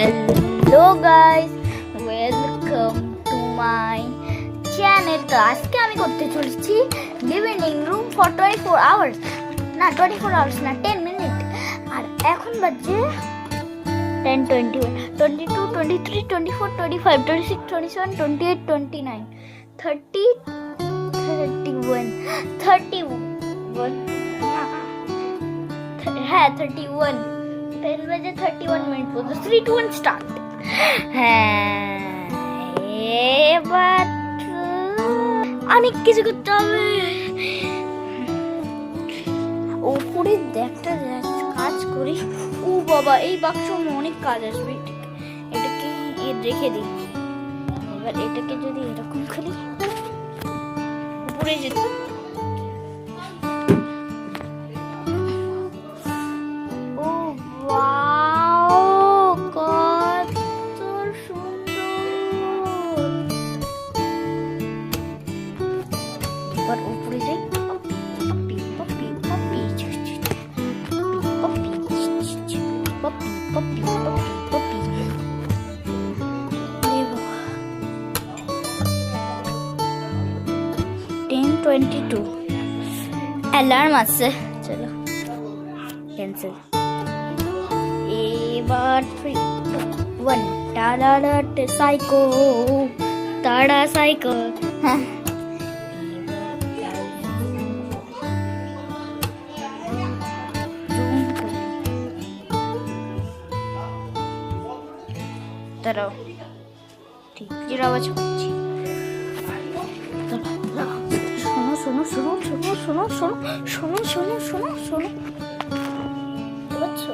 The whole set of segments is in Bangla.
Hello guys, welcome to my channel. তো আজকে আমি করতে চলেছি লিভিং রুম ফর 24 আওয়ার্স, না 24 আওয়ার্স না 10 মিনিট। আর এখন বাজে 10, 21, 22, 23, 24, 25, 26, 27, 28, 29, 30, 31, 31, হ্যাঁ 31, 10 বাজে 31 মিনিট পর্যন্ত 3, 2, 1 স্টার্ট। হ্যাঁ এবার অনেক কিছু করতে হবে। ওপরে একটা কাজ করি। ও বাবা, এই বাক্স অনেক কাজ আসবে। এটাকে রেখে দিই। এবার এটাকে যদি এরকম খুলি, উপরে যেতে উপরে যাই। অ্যালার্ম আছে, চলো ক্যান্সেল। এবার 3, 1 টাড়া সাইকো, তাড়া সাইকো। হ্যাঁ দাঁড়াও, ঠিক আওয়াজ করছি। শোনো শোনো শোনো শোনো শোনো শোনো শোনো শোনো শোনো, বুঝছো?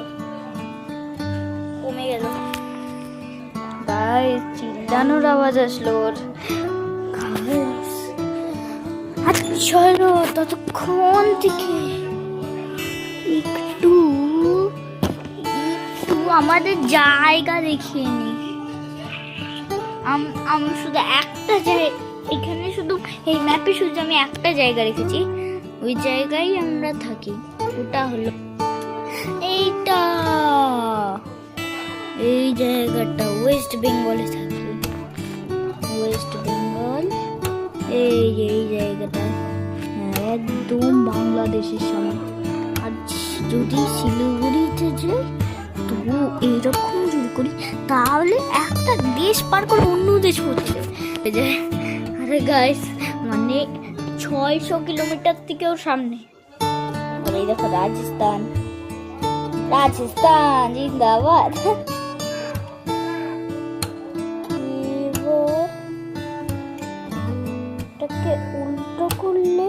কমে গেল। গাইস, চিল্লানোর আওয়াজ আসলো ওর। চলো ততক্ষণ থেকে একটু আমাদের জায়গা দেখিয়ে নি। আমি শুধু একটা জায়গা, এখানে শুধু এই ম্যাপে শুধু আমি একটা জায়গা রেখেছি, ওই জায়গায় আমরা থাকি। ওটা হলো এইটা, এই জায়গাটা ওয়েস্ট বেঙ্গলে থাকি। ওয়েস্ট বেঙ্গল, এই জায়গাটা একদম বাংলাদেশের সামনে। আর যদি শিলিগুড়িতে যাই তো এইরকম যদি করি, তাহলে একটা দেশ পার করে অন্য দেশ পড়ছে। আরে গাইস, মানে 600 কিলোমিটার থেকেও সামনে। এই দেখো রাজস্থান, রাজস্থান জিন্দাবাদ। এটাকে উল্টো করলে,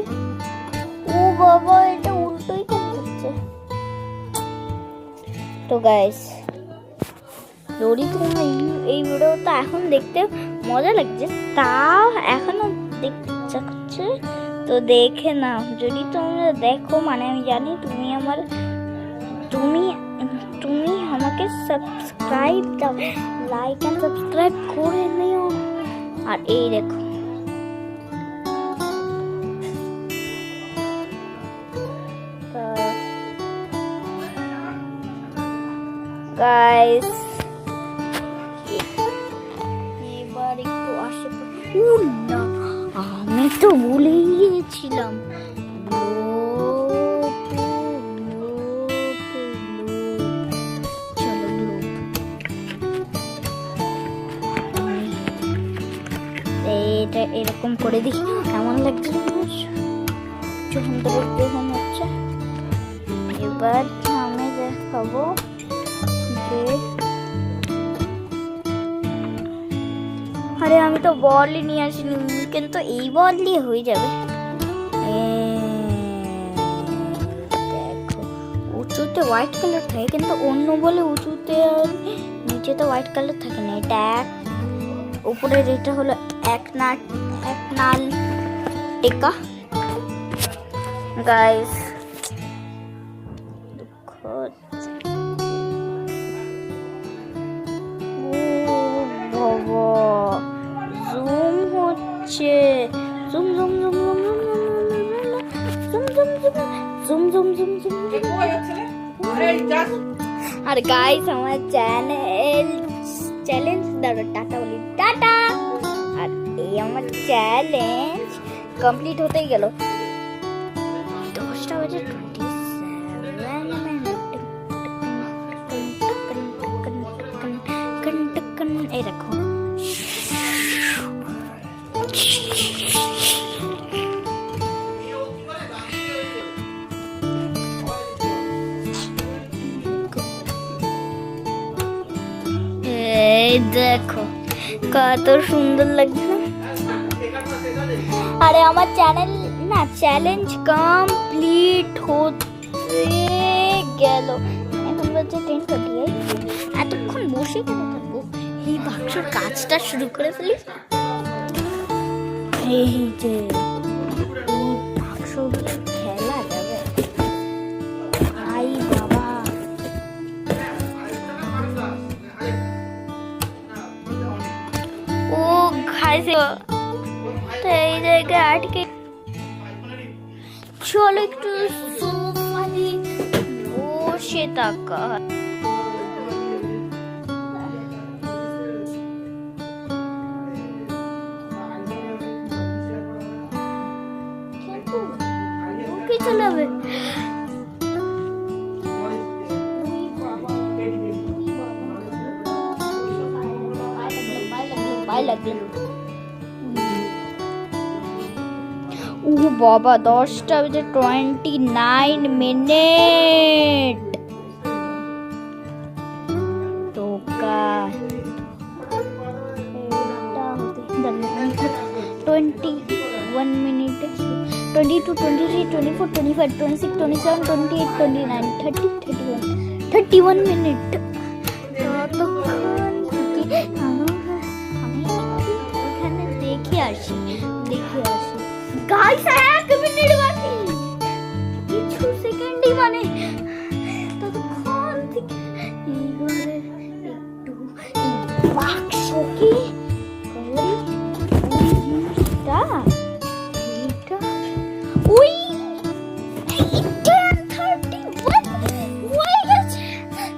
ও বাবা, এটা উল্টোই কেন হচ্ছে? তো গাইস, যদি তোমরা এই ভিডিওটা এখন দেখতে মজা লাগছে, তাও এখনো দেখতে ইচ্ছা করছে, তো দেখে নাও। যদি তোমরা দেখো, মানে আমি জানি তুমি আমাকে সাবস্ক্রাইব দাও, লাইক এন্ড সাবস্ক্রাইব করে নিও। আর এই দেখো, গাইস এবার একটু আশেপাশে, না আমি তো ভুলেই গিয়েছিলাম। চলো এটা এরকম করে দিই। কেমন লাগছে যখন হচ্ছে? এবার আমি দেখাবো যে, আরে আমি তো বলই নিয়ে আসিনি, কিন্তু এই বল দিয়ে হয়ে যাবে। দেখো, উঁচুতে হোয়াইট কালার থাকে, কিন্তু অন্য বলে উঁচুতে নিচেতে হোয়াইট কালার থাকে না। এটা উপরের এটা হলো এক নাল টেকা। গাইস জুম হচ্ছে, zoom zoom zoom zoom zoom zoom zoom zoom zoom zoom zoom. আর গাইস, আমার চ্যানেল চ্যালেঞ্জ দাঁড়ো টাটা বলি টাটা। আর এই আমার চ্যালেঞ্জ কমপ্লিট হতেই গেল 10টা বাজে 27 এই দেখো দেখো কত সুন্দর লাগছে না। আরে আমার চ্যানেল না চ্যালেঞ্জ কমপ্লিট হতে গেল, এখন বাজে 10:28। এতক্ষণ বসে কেন থাকবো, এই বাক্সর কাজটা শুরু করে ফেলি। এই যে এই বাক্সগুলো খেলা যাবে, আই বাবা ও খাইছে এই জায়গায় আটকে। চলো একটু সোফাতে বসে থাকা। ওকে চালাবে ও বাবা 10:29 টোকা 21 মিনিট 22 23 24 25 26 27 28 29 30 31 মিনিট। আমি দেখে আসি গাইস 1 মিনিট বাকি, কিছু সেকেন্ডই মানে ততক্ষণ থেকে এইবারে একটু এই বাক্সকে ওই 10:31 হয়ে গেছে।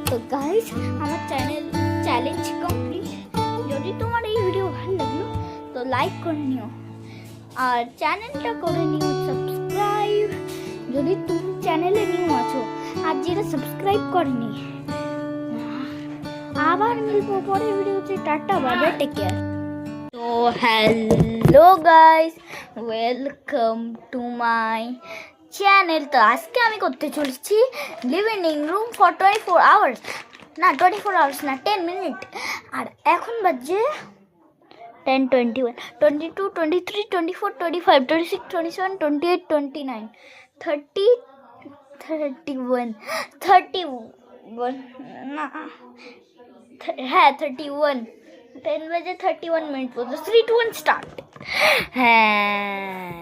তো গাইস আমার চ্যালেঞ্জ কমপ্লিট। যদি তোমার এই ভিডিও ভালো লাগলো তো লাইক করে নিও আর চ্যানেলটা করে নিও সাবস্ক্রাইব যদি তুমি চ্যানেলে নিউ আছো, আর যেটা সাবস্ক্রাইব করেনি। আবার মিলবো পরের ভিডিওতে, tata bye bye take care. তো hello guys, welcome to my channel. তো আজকে আমি করতে চলেছি লিভিং রুম ফর 24 আওয়ার্স, না 24 আওয়ার্স না 10 মিনিট। আর এখন বাজে 10:21 22 23 24 25 26 27 28 29 30 31 31 না হ্যাঁ 31 10 বাজে 31 মিনিট পর্যন্ত 3 2 1 স্টার্ট। হ্যাঁ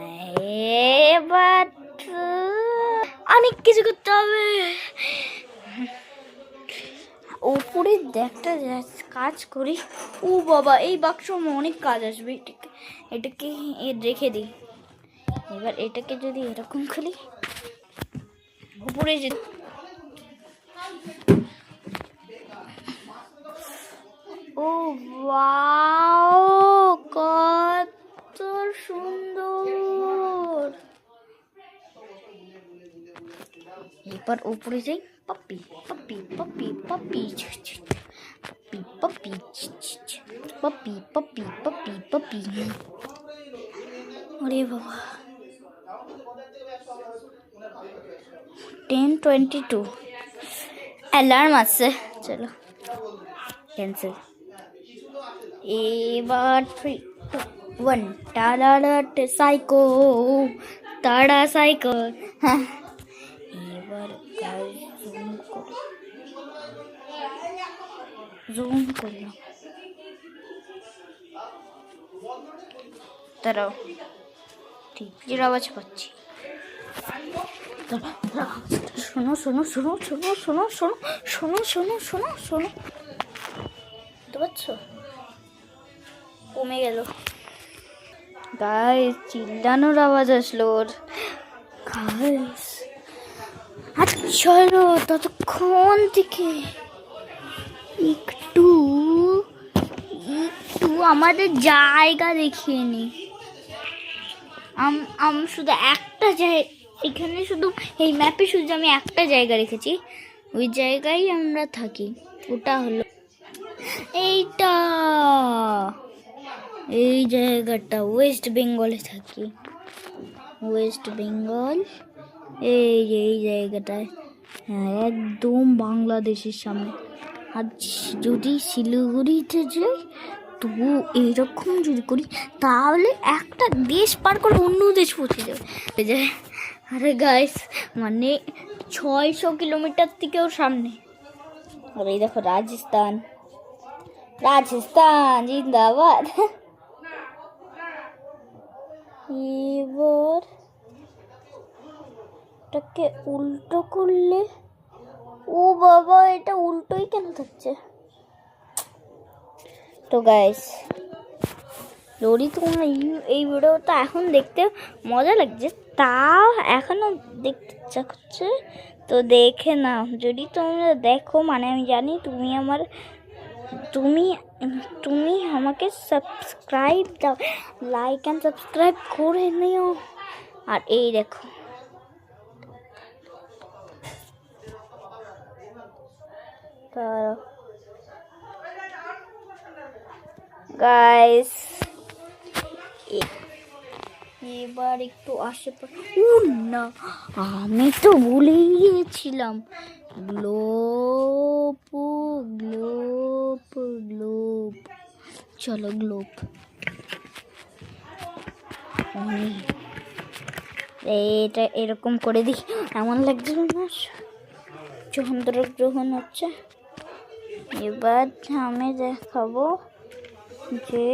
এবার অনেক কিছু করতে হবে। ওপরে একটা কাজ করি। ও বাবা এই বাক্স অনেক কাজ আসবে, এটাকে রেখে দিই। এবার এটাকে যদি এরকম খুলি উপরে যে ও ওয়াও কত সুন্দর। এবার উপরে যাই, puppy puppy puppy puppy puppy puppy puppy puppy puppy. ওরে বাবা 10:22 অ্যালার্ম আছে, চলো ক্যান্সেল। এবার 3 2 1 টাড়া সাইকো তাড়া সাইকো। হ্যাঁ এবার জুম করলাম, দাঁড়াও ঠিক আওয়াজ পাচ্ছি। শোনো শোনো শোনো শোনো শোনো শোনো শোনো শোনো শোনো শোনো, বুঝতে পারছো? কমে গেল গাইস, চিল্লানোর আওয়াজ আসলো ওর। গাইস চলো ততক্ষণ থেকে একটু আমাদের জায়গা দেখিয়ে নি। শুধু একটা জায়গা এখানে, শুধু এই ম্যাপে শুধু আমি একটা জায়গা রেখেছি, ওই জায়গায় আমরা থাকি। ওটা হলো এইটা, এই জায়গাটা ওয়েস্ট বেঙ্গলে থাকি। ওয়েস্ট বেঙ্গল, এই জায়গাটায়, হ্যাঁ একদম বাংলাদেশের সামনে। আর যদি শিলিগুড়িতে যাই তো এইরকম যদি করি তাহলে একটা দেশ পার করে অন্য দেশ পৌঁছে যাবে। আরে গাইস, মানে 600 কিলোমিটার থেকেও সামনে। আর এই দেখো রাজস্থান, জিন্দাবাদ। এবার এটাকে উল্টো করলে, ও বাবা এটা উল্টোই কেন থাকছে? তো গাইস, যদি তোমরা এই ভিডিওটা এখন দেখতে মজা লাগছে, তাও এখনো দেখতে ইচ্ছা করছে তো দেখে নাও। যদি তোমরা দেখো, মানে আমি জানি তুমি আমাকে সাবস্ক্রাইব দাও, লাইক অ্যান্ড সাবস্ক্রাইব করে নিও। আর এই দেখো, গাইস এবার একটু আশেপাশে, না আমি তো ভুলেই গিয়েছিলাম, গ্লোব গ্লোব গ্লোব, চলো গ্লোব। এটা এরকম করে দিই, এমন লাগছে না চন্দ্রগ্রহণ হচ্ছে। এবার আমি দেখাবো যে,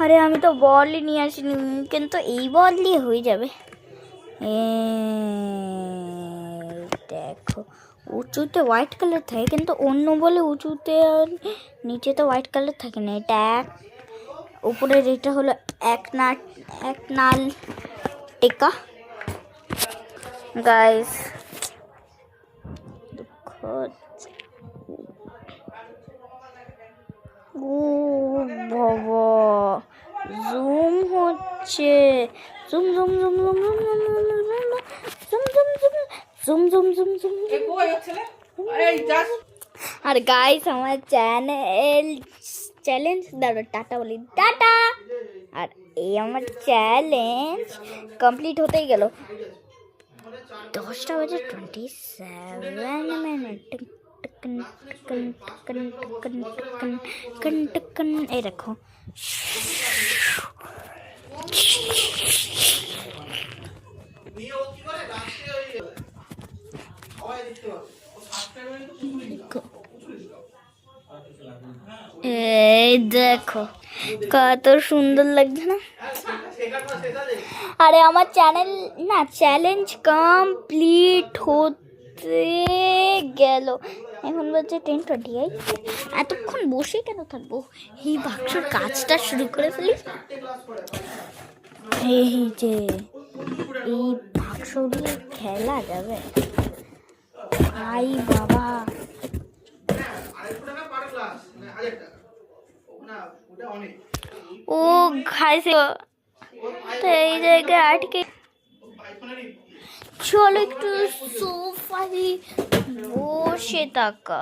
আরে আমি তো বলই নিয়ে আসিনি, কিন্তু এই বল দিয়ে হয়ে যাবে। দেখো উঁচুতে হোয়াইট কালার থাকে, কিন্তু অন্য বলে উঁচুতে আর নিচেতে হোয়াইট কালার থাকে না। এটা উপরের এটা হলো এক নাল টেকা। গাইস বাবা জুম হচ্ছে, zoom zoom zoom zoom zoom zoom zoom zoom zoom zoom zoom zoom zoom. আর গাইস আমার চ্যালেঞ্জ দাঁড়ো, টাটা বলি, টাটা। আর এই আমার চ্যালেঞ্জ কমপ্লিট হতেই গেল 10:27 এই দেখো, এই দেখো কত সুন্দর লাগছে না? আরে আমার চ্যালেঞ্জ কমপ্লিট হতে গেল, এখন বলছে 10:28। এতক্ষণ বসে কেন থাকবো, এই বাক্সর কাজটা শুরু করে ফেলি। এই যে এই বাক্স দিয়ে খেলা যাবে, আই বাবা। ও খাইছে তো এই জায়গায় আটকে। চলো একটু সোফায় বসে থাকা।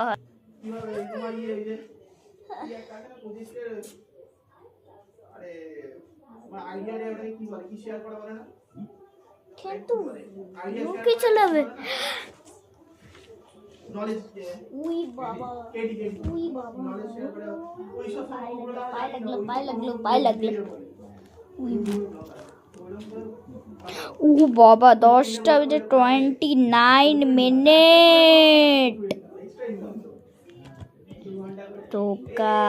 কিন্তু মুখে চলাবে। উই বাবা, পায়ে লাগলো। ও বাবা 10:29 টোকা।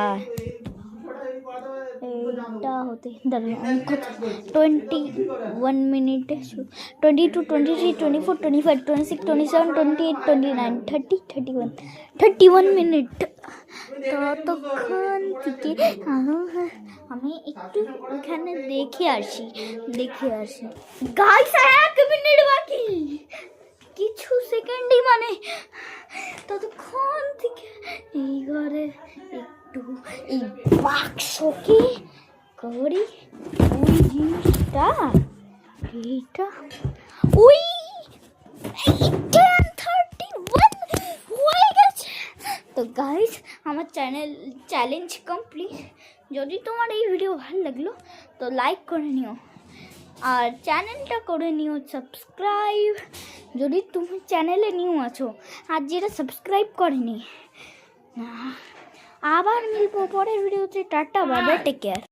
এইটা হতে 21 মিনিট, 22, 23, 24, 25, 26, 27, 28, 29, 30, 31 মিনিট। ততক্ষণ থেকে আমি একটু ওখানে দেখে আসি। গাইস 1 মিনিট বাকি, কিছু সেকেন্ডই, মানে ততক্ষণ থেকে এই ঘরে একটু এই বাক্সকে করি ওই জিনিসটা এইটা ওই 10:31 হয়ে গেছে। তো গাইস আমার চ্যালেঞ্জ কমপ্লিট। যদি তোমার এই ভিডিও ভালো লাগলো তো লাইক করে নিও আর চ্যানেলটা করে নিও সাবস্ক্রাইব যদি তুমি চ্যানেলে নিউ আছো আর যেটা সাবস্ক্রাইব করেনি। আবার মিলবো পরের ভিডিওতে। Tata bye bye, take care.